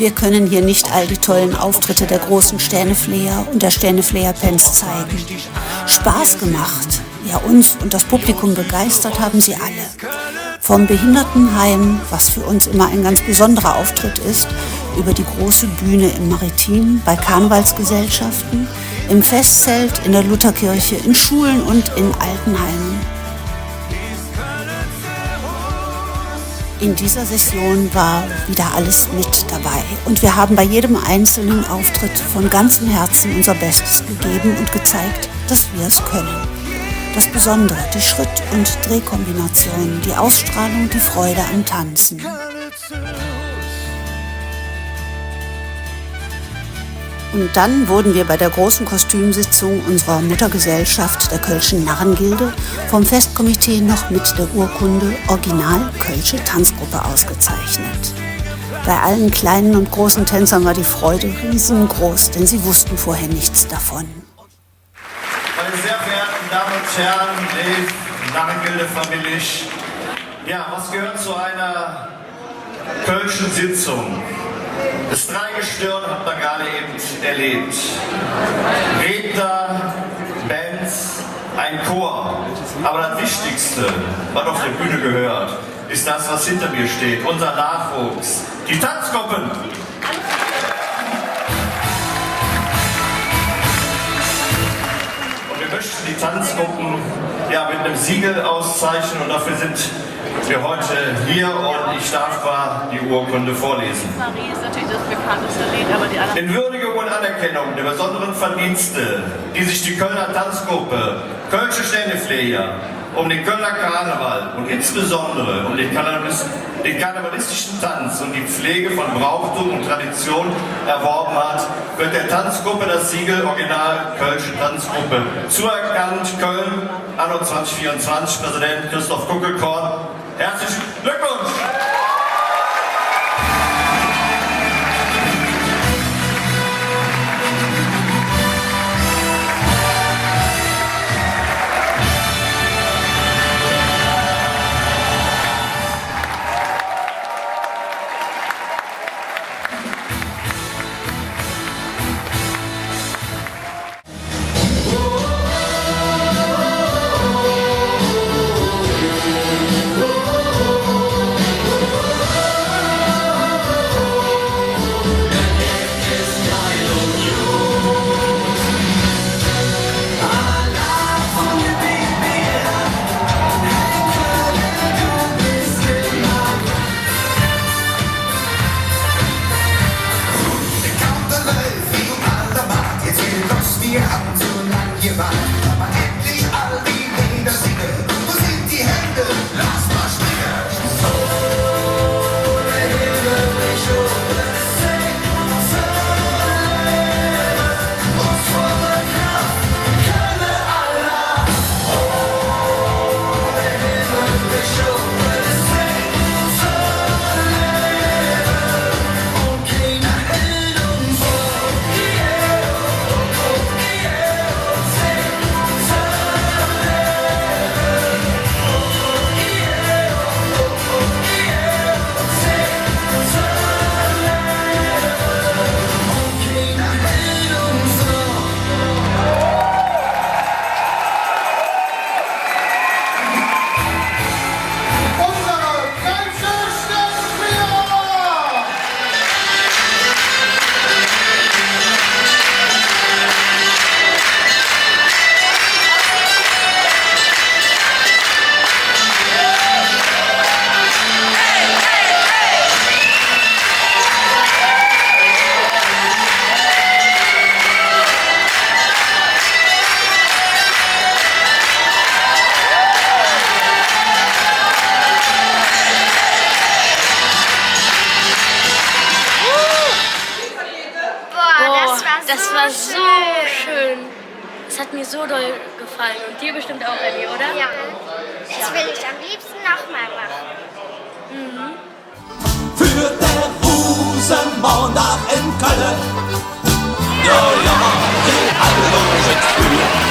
Wir können hier nicht all die tollen Auftritte der großen Sternefleher und der Sternefleher-Pens zeigen. Spaß gemacht, ja uns und das Publikum begeistert haben sie alle. Vom Behindertenheim, was für uns immer ein ganz besonderer Auftritt ist, über die große Bühne im Maritim, bei Karnevalsgesellschaften, im Festzelt, in der Lutherkirche, in Schulen und in Altenheimen. In dieser Session war wieder alles mit dabei und wir haben bei jedem einzelnen Auftritt von ganzem Herzen unser Bestes gegeben und gezeigt, dass wir es können. Das Besondere, die Schritt- und Drehkombinationen, die Ausstrahlung, die Freude am Tanzen. Und dann wurden wir bei der großen Kostümsitzung unserer Muttergesellschaft der Kölschen Narrengilde vom Festkomitee noch mit der Urkunde Original Kölsche Tanzgruppe ausgezeichnet. Bei allen kleinen und großen Tänzern war die Freude riesengroß, denn sie wussten vorher nichts davon. Meine sehr verehrten Damen und Herren, liebe Narrengilde-Familie, ja, was gehört zu einer Kölschen Sitzung? Das Dreigestirn hat man gerade eben erlebt. Redner, Bands, ein Chor. Aber das Wichtigste, was auf der Bühne gehört, ist das, was hinter mir steht. Unser Nachwuchs. Die Tanzgruppen. Und wir möchten die Tanzgruppen ja, mit einem Siegel auszeichnen. Und dafür sind wir heute hier und ich darf mal die Urkunde vorlesen. Marie ist natürlich das bekannteste Lied, aber die anderen... In Würdigung und Anerkennung der besonderen Verdienste, die sich die Kölner Tanzgruppe Kölsche Sternefleher um den Kölner Karneval und insbesondere um den karnevalistischen Tanz und die Pflege von Brauchtum und Tradition erworben hat, wird der Tanzgruppe das Siegel Original Kölsche Tanzgruppe zuerkannt. Köln, anno 2024, Präsident Christoph Kuckelkorn. Herzlichen Glückwunsch! Das war so schön. Es hat mir so doll gefallen. Und dir bestimmt auch, Elli, oder? Ja. Das will ich am liebsten nochmal machen. Für den Rosenmontag in Köln. Ja, ja, die alle sind früh.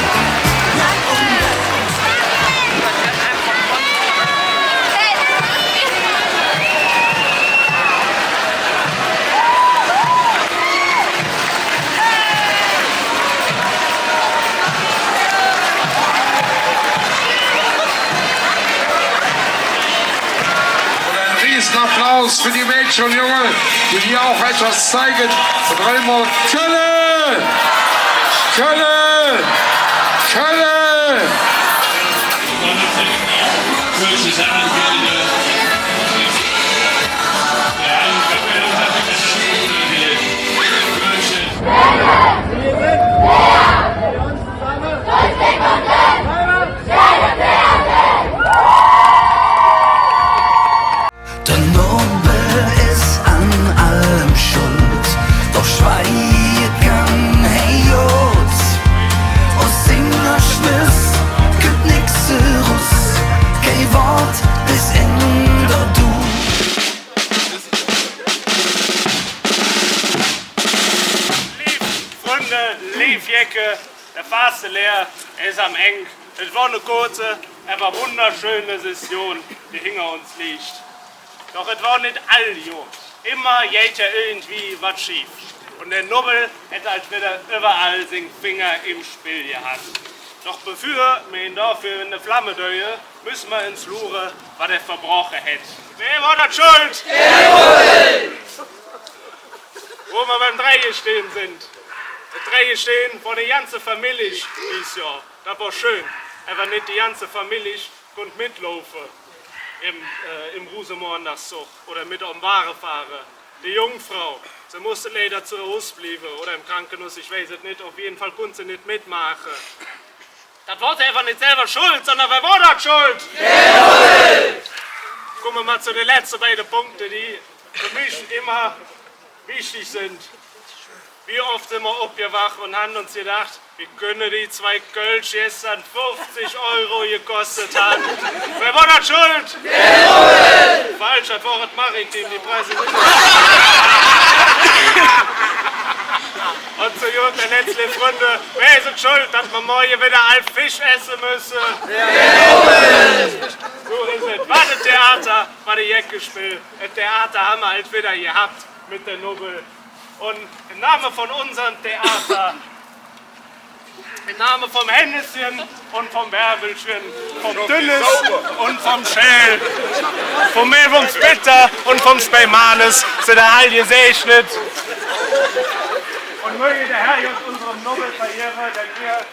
Applaus für die Mädchen und Jungen, die hier auch etwas zeigen. Und dreimal Kölle! Kölle! Kölle! Der Nobel ist an allem schuld, doch schweigen, hey Jod. Aus Singer Schluss gibt nix raus, kein Wort bis in der Du. Freunde, lief Jecke, der Faste leer, er ist am Eng. Es war eine kurze, aber wunderschöne Session, die hinter uns liegt. Doch es war nicht all gut. Immer geht ja irgendwie was schief. Und der Nobel hätte als wieder überall seinen Finger im Spiel gehabt. Doch bevor wir ihn dafür in eine Flamme döhe, müssen wir ins Lure, was er verbrochen hat. Wer war das schuld? Der Nobel! Wo wir beim Dreie stehen sind. Der Dreie stehen vor der ganzen Familie dieses Jahr. Das war schön. Aber nicht die ganze Familie konnte mitlaufen. Im Rosenmorgenszug oder mit am Ware fahren. Die Jungfrau, sie musste leider zu Hause bleiben oder im Krankenhaus, ich weiß es nicht, auf jeden Fall konnte sie nicht mitmachen. Das war sie einfach nicht selber schuld, sondern wer war das schuld? Kommen wir mal zu den letzten beiden Punkten, die für mich immer wichtig sind. Wie oft sind wir aufgewacht und haben uns gedacht, wie können die 2 Kölsch gestern 50 € gekostet haben? Wer war das schuld? Der Falsch, das war das Maritim, die Preise sind. Und zu guter letzte Freunde, wer ist es schuld, dass wir morgen wieder ein Fisch essen müssen? So ist es. War das Theater, war die Jacke gespielt. Das Theater haben wir halt wieder gehabt mit der Nobel. Und im Namen von unserem Theater, im Namen vom Henneschen und vom Bärbelchen, vom Dünnes und vom Schell, vom Mehlwurmsbitter und vom Spelmanes sind der Heil gesegnet. Und möge der Herr uns unserem Nobel verehre, denn wir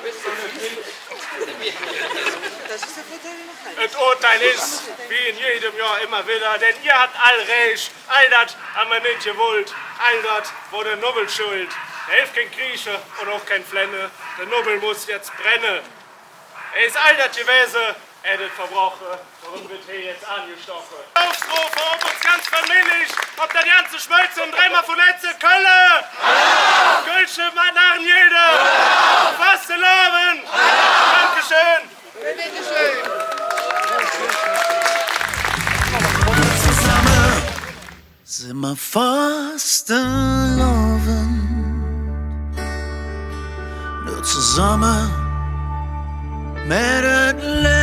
das Urteil ist, wie in jedem Jahr immer wieder, denn ihr habt all recht, all das haben wir nicht gewollt, all das war der Nobel schuld. Er hilft kein Grieche und auch kein Flenne, der Nobel muss jetzt brennen. Er ist all das gewesen, er hat es verbrochen, warum wird er jetzt angestochen? Aufrufe, ob uns ganz familisch, ob der ganze Schmölze und dreimal verletzte Kölle! Kölsche nach jeder! Faste Loben! Dankeschön! Zusammen sind wir fast lovend. Nur zusammen mit dem Leben.